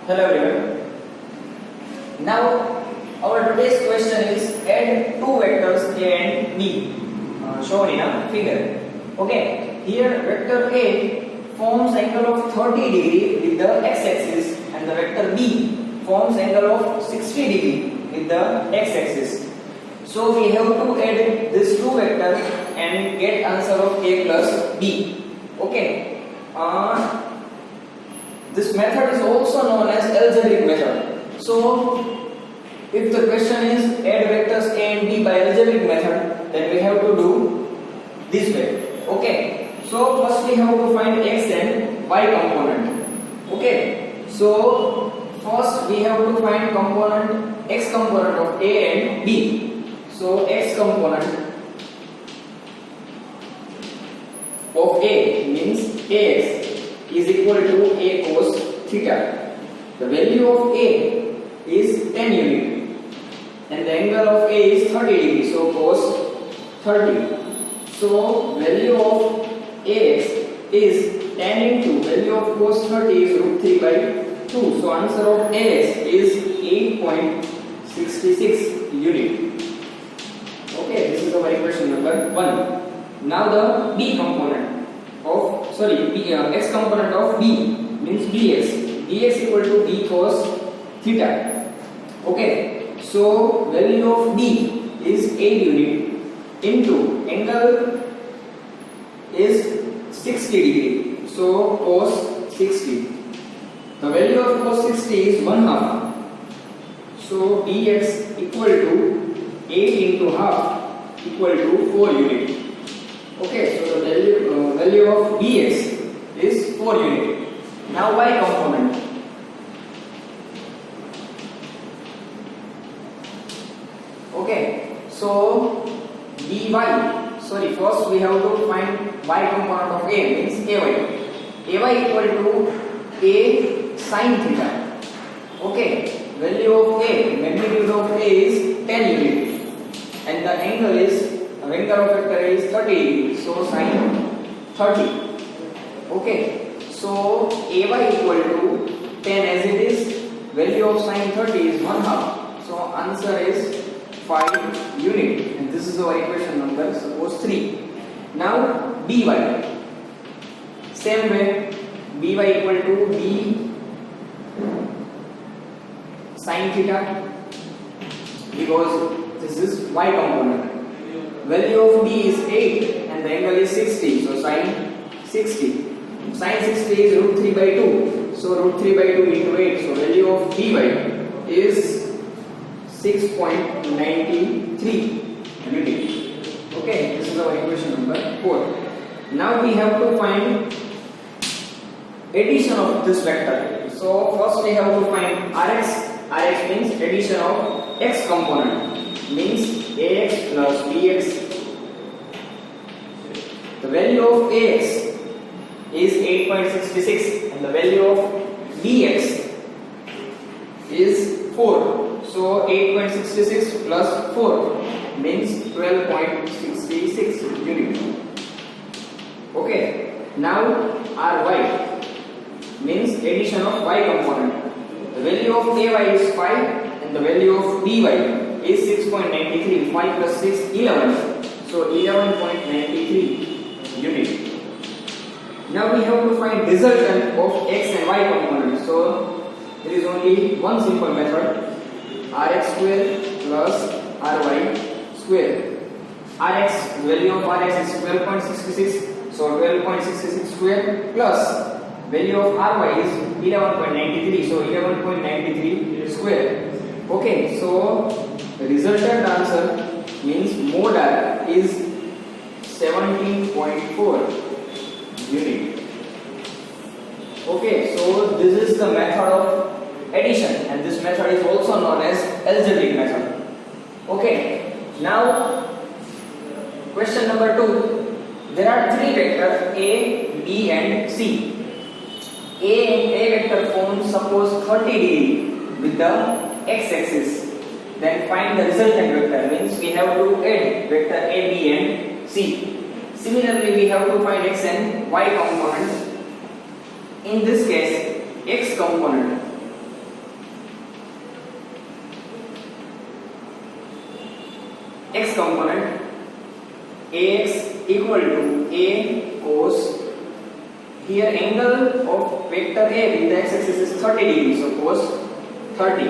Hello everyone. Now our today's question is add two vectors A and B shown in a figure. Okay, here vector A forms angle of 30 degree with the x-axis and the vector B forms angle of 60 degree with the x-axis. So we have to add these two vectors and get answer of A plus B. Okay. This method is also known as algebraic method. So if the question is add vectors A and B by algebraic method, then we have to do this way. Okay. So first we have to find x and y component. Okay. So first we have to find x component of A and B. So x component of A means Ax is equal to A cos theta. The value of A is 10 unit and the angle of A is 30 degree, so cos 30. So value of Ax is 10 into value of cos 30 is root 3 by 2. So answer of Ax is 8.66 unit. Okay, this is our equation number 1. Now the B component of x component of B means bx equal to b cos theta. Okay, so value of B is 8 unit into angle is 60 degree, so cos 60. The value of cos 60 is 1/2, so bx equal to 8 into half equal to 4 unit. Okay, so the value of bx is 4 unit. Now y component. Okay, so first we have to find y component of A means ay. Ay equal to A sin theta. Okay, value of A, magnitude of A is 10 unit and the angle of vector is 30 degree, so sin 30. Okay, so ay equal to 10 as it is, value of sin 30 is 1/2, so answer is 5 unit, and this is our equation number suppose 3. Now by, same way, by equal to b sin theta, because this is y component. Value of b is 8 and the angle is 60, so sin 60. Sin 60 is root 3 by 2, so root 3 by 2 into 8, so value of by is 6.93 unit. Okay, this is our equation number 4. Now we have to find addition of this vector. So first we have to find Rx. Rx means addition of x component, means Ax plus Bx. The value of Ax is 8.66 and the value of Bx is 4. So 8.66 plus 4 means 12.66 unit. Okay, now Ry means addition of y component. The value of Ay is 5 and the value of By is 6.93. 5 plus 6, 11. So 11.93 unit. Now we have to find resultant of x and y components. So there is only one simple method, Rx square plus Ry square. Rx, value of Rx is 12.66, so 12.66 square plus value of Ry is 11.93, so 11.93 square. Okay, so the resultant answer means mode R is 17.4 unit. Okay, so this is the method of addition and this method is also known as algebraic method. Okay, now question number 2. There are three vectors A, B and C. A vector forms suppose 30 degree with the x-axis. Then find the resultant vector, means we have to add vector A, B and C. Similarly, we have to find x and y components. In this case, x component x component, ax equal to a cos, here angle of vector a with the x-axis is 30 degrees, so cos 30.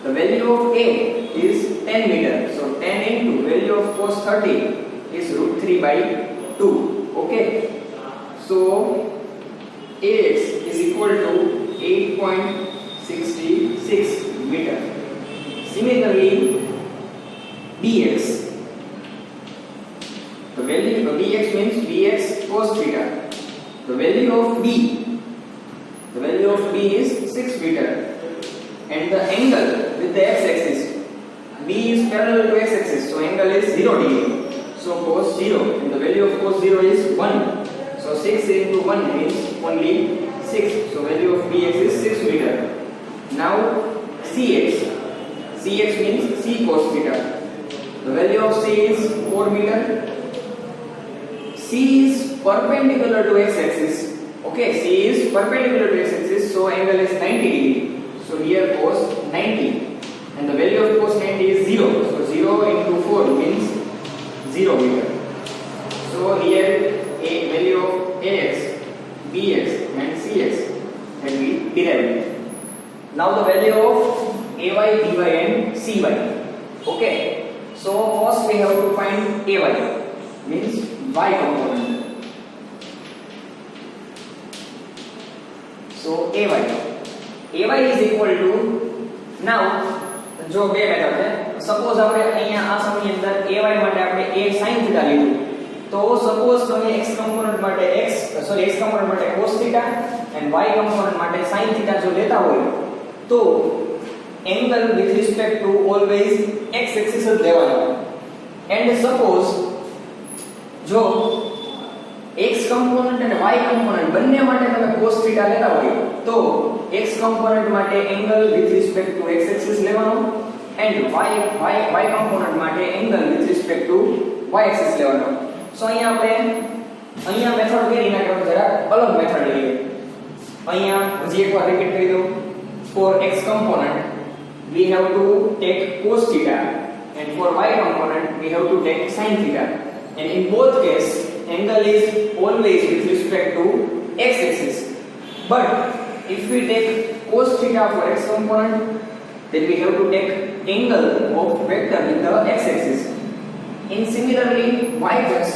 The value of a is 10 meter, so 10 into value of cos 30 is root 3 by 2. Okay, so ax is equal to 8.66 meter. Similarly, bx, the value of bx means bx cos theta. The value of b is 6 meter, and the angle with the x-axis, b is parallel to x-axis, so angle is 0 degree. So cos 0, and the value of cos 0 is 1. So 6 into 1 means only 6. So value of bx is 6 meter. Now cx means c cos theta. The value of c is 4 meter. C is perpendicular to x-axis. Okay, C is perpendicular to x-axis, so angle is 90 degree. So here cos 90, and the value of cos 90 is 0. So 0 into 4 means 0 meter. So here a value of ax, bx, and cx can be derived. Now the value of ay, by, and cy. Okay, so first we have to find ay, means y component. So ay is equal to, now જો બે method છે, suppose આપણે અહીંયા આ સમયની અંદર ay માટે આપણે a sin θ લીધું, તો સપોઝ તમે x કમ્પોનન્ટ માટે x કમ્પોનન્ટ માટે cos θ and y કમ્પોનન્ટ માટે sin θ જો લેતા હોય, તો angle with respect to always x axis જ લેવાનો. And suppose જો x component અને y component બંને માટે તમે cos θ લેતા હોય, તો x component માટે angle with respect to x axis લેવાનો, and y component માટે angle with respect to y axis લેવાનો. સો અહીંયા મેથડ કરી નાખો, જરા અલગ મેથડ લઈએ. અહીંયા હજી એકવાર રિપીટ કરી દઉં. For x component we have to take cos θ, and for y component we have to take sin θ, and in both case angle is always with respect to x axis. But if we take cos θ for x component, then we have to take angle of vector with the x axis. And similarly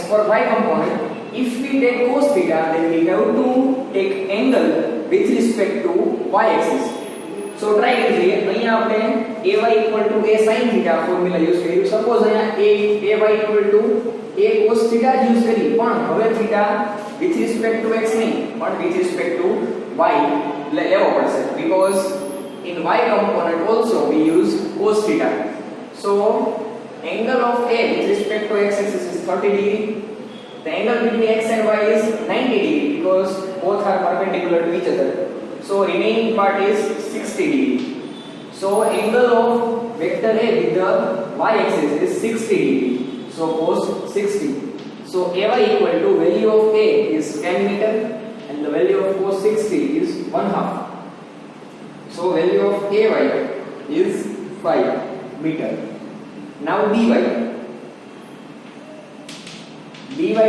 for y component, if we take cos θ, then we have to take angle with respect to y axis. So try કરીએ. અહીંયા આપણે ay equal to a sin θ formula use કર્યું. Suppose અહીંયા ay equal to a cos θ use કરી, પણ હવે θ with respect to x નહીં, પણ with respect to y લેવો પડશે, because in y component also we use cos θ. So angle of a with respect to x axis is 30 degree. The angle between x and y is 90 degree because both are perpendicular to each other. So remaining part is 60 degree. So angle of vector a with the y axis is 60 degree. So cos 60. So ay equal to value of a is 10 meter and the value of cos 60 is 1/2. So value of ay is 5 meter. Now dy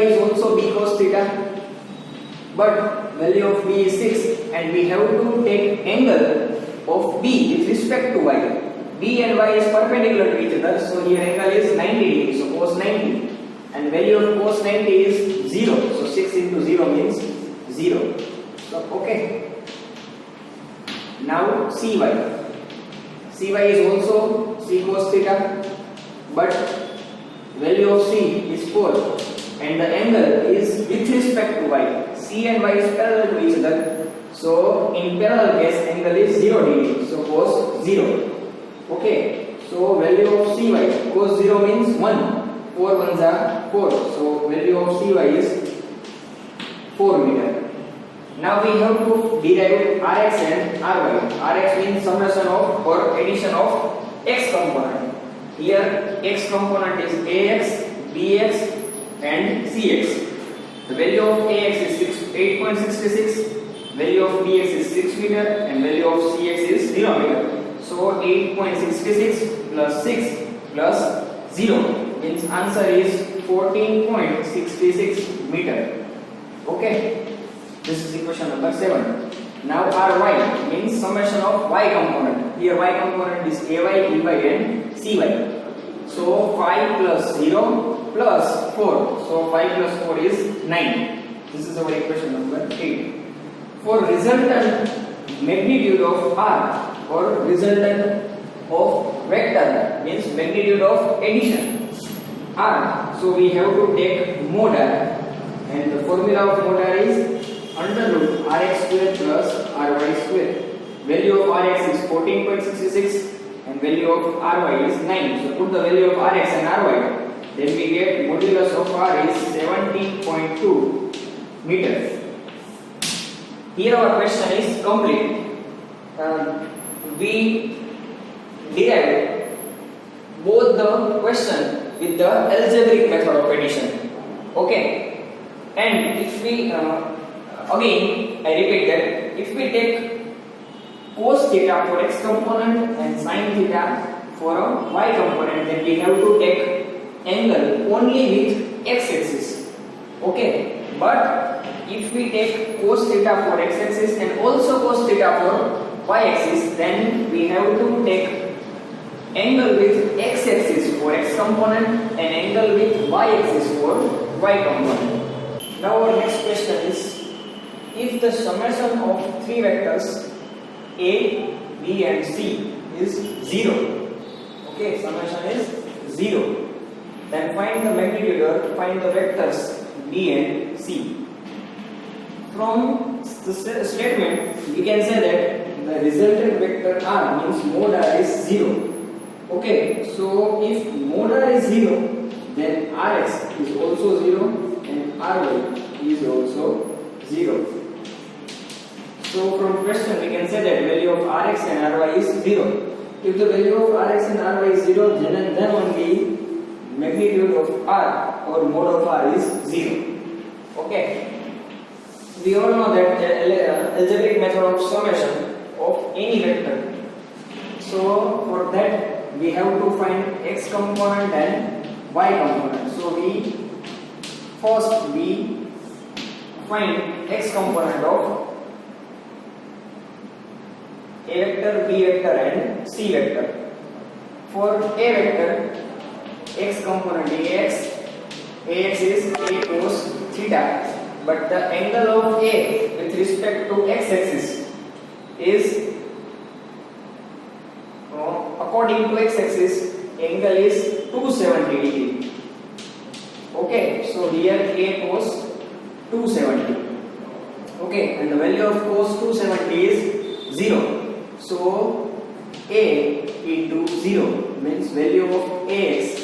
is also b cos theta, but value of b is 6, and we have to take angle of b with respect to y. B and y is perpendicular to each other, so here angle is 90 degree, so cos 90, and value of cos 90 is 0, so 6 into 0 means 0. So okay. Now cy is also c cos theta, but value of c is 4, and the angle is with respect to y. C and y is parallel to each other, so in parallel case angle is 0 degree, so cos 0. Okay, so value of cy, cos 0 means 1, 4 ones are 4, so value of cy is 4 meter. Now we have to derive rx and ry. Rx means summation of or addition of x component. Here x component is ax, bx and cx. The value of ax is 8.66, value of bx is 6 meter, and value of cx is 0 meter. So 8.66 plus 6 plus 0 means answer is 14.66 meter. Okay, this is equation number 7. Now Ry means summation of y component. Here y component is ay, ey and cy. So 5 plus 0 plus 4. So 5 plus 4 is 9. This is our equation number 8. For resultant magnitude of R or resultant of vector means magnitude of addition R. So we have to take modar, and the formula of modar is under root rx square plus ry square. Value of rx is 14.66 and value of ry is 9. So put the value of rx and ry, then we get modulus of r is 70.2 meters. Here our question is complete. We derived both the question with the algebraic method of addition. Okay, and if we again I repeat that if we take cos theta for x component and sin theta for a y component, then we have to take angle only with x axis. Okay, but if we take cos theta for x axis and also cos theta for y axis, then we have to take angle with x axis for x component and angle with y axis for y component. Now our next question is, if the summation of three vectors a, b and c is 0, okay, summation is 0, then find the magnitude or find the vectors b and c. From the statement we can say that the resultant vector r means mod r is 0. Okay, so if mod r is 0, then rx is also 0 and ry is also 0. So from question we can say that value of rx and ry is 0. If the value of rx and ry is 0, then only magnitude of r or mod of r is 0. Okay. We all know that algebraic method of summation of any vector. So for that we have to find x component and y component. So we find x component of a vector, b vector and c vector. For a vector, x component ax is a cos theta, but the angle of a with respect to x axis is according to x axis angle is 270 degree. Okay, so here a cos 270. Okay, and the value of cos 270 is 0. So a into 0 means value of ax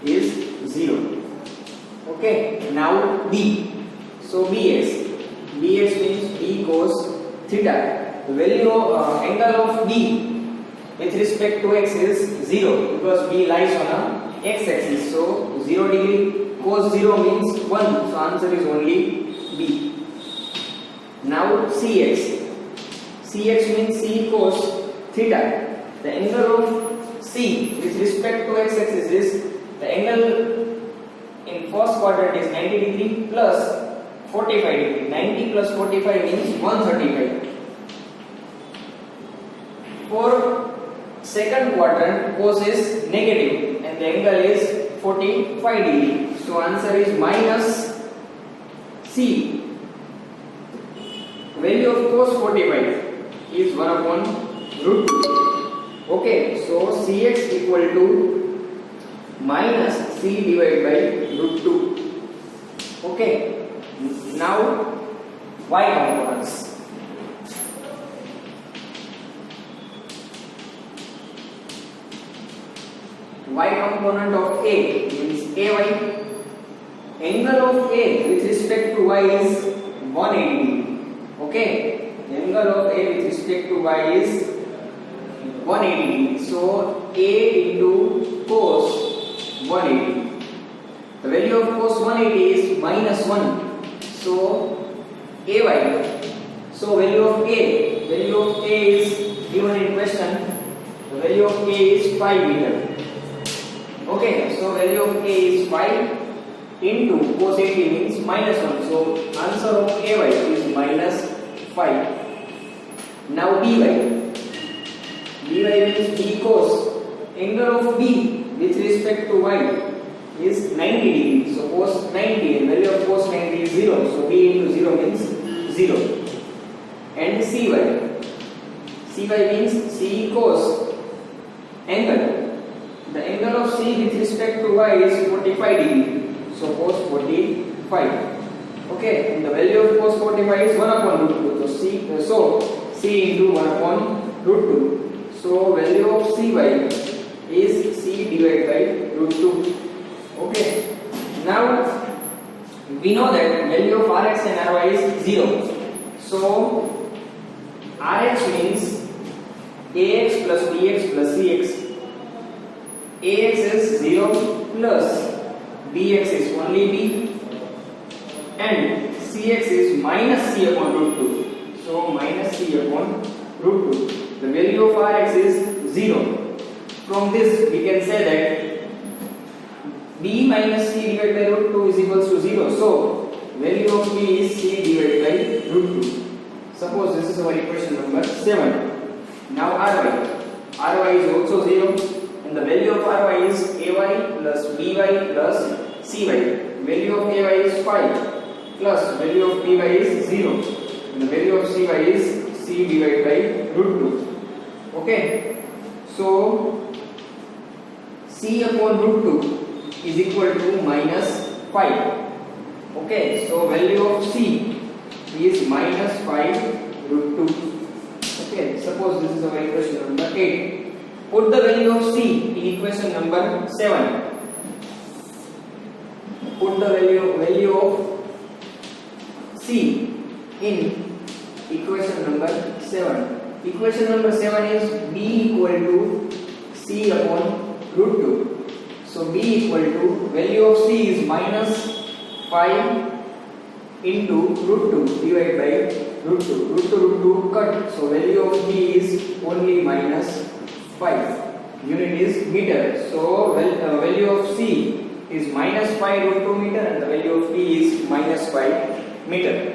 is 0. Okay, now b. So bx means b cos theta. The value of angle of b with respect to x is 0 because b lies on a x axis. So 0 degree cos 0 means 1. So answer is only b. Now cx means c cos theta. The angle of c with respect to x axis is the angle in first quadrant is 90 degree plus 45 degree. 90 plus 45 means 135. For second quadrant, cos is negative and the angle is 45 degree. So answer is minus c. Value of cos 45 is 1 upon root 2. Okay, so cx equal to minus c divided by root 2. Okay, now y components. Y component of a means ay. Angle of a with respect to y is 180 degree. Okay, angle of a with respect to y is 180 degree. So a into cos 180. The value of cos 180 is minus 1. So ay. So value of a is given in question. The value of a is 5 meter. Okay, so value of A is 5 into cos 80 means minus 1. So answer of AY is minus 5. Now BY. BY means B cos. Angle of B with respect to Y is 90 degrees. So cos 90 and value of cos 90 is 0. So B into 0 means 0. And CY. CY means C cos angle. The angle of C with respect to Y is 45 degree. So cos 45. Okay, and the value of cos 45 is 1 upon root 2. So C into 1 upon root 2. So value of CY is C divided by root 2. Okay. Now we know that value of Rx and Ry is 0. So Rx means Ax plus Bx plus Cx. Ax is 0 plus Bx is only B and Cx is minus C upon root 2. So minus C upon root 2. The value of Rx is 0. From this we can say that B minus C divided by root 2 is equals to 0. So value of B is C divided by root 2. Suppose this is our equation number 7. Now Ry. Ry is also 0 and the value of Ry is Ay plus By plus Cy. Value of Ay is 5 plus value of By is 0 and the value of Cy is C divided by root 2. Okay. So C upon root 2 is equal to minus 5. Okay. So value of C is minus 5 root 2. Okay. Suppose this is our equation number 8. Put the value of C in equation number 7. Put the value of C in equation number 7. Equation number 7 is B equal to C upon root 2. So B equal to value of C is minus 5 into root 2 divided by root 2. Root 2 cut. So value of B is only minus 5. Unit is meter. So value of C is minus 5 root 2 meter and the value of P is minus 5 meter.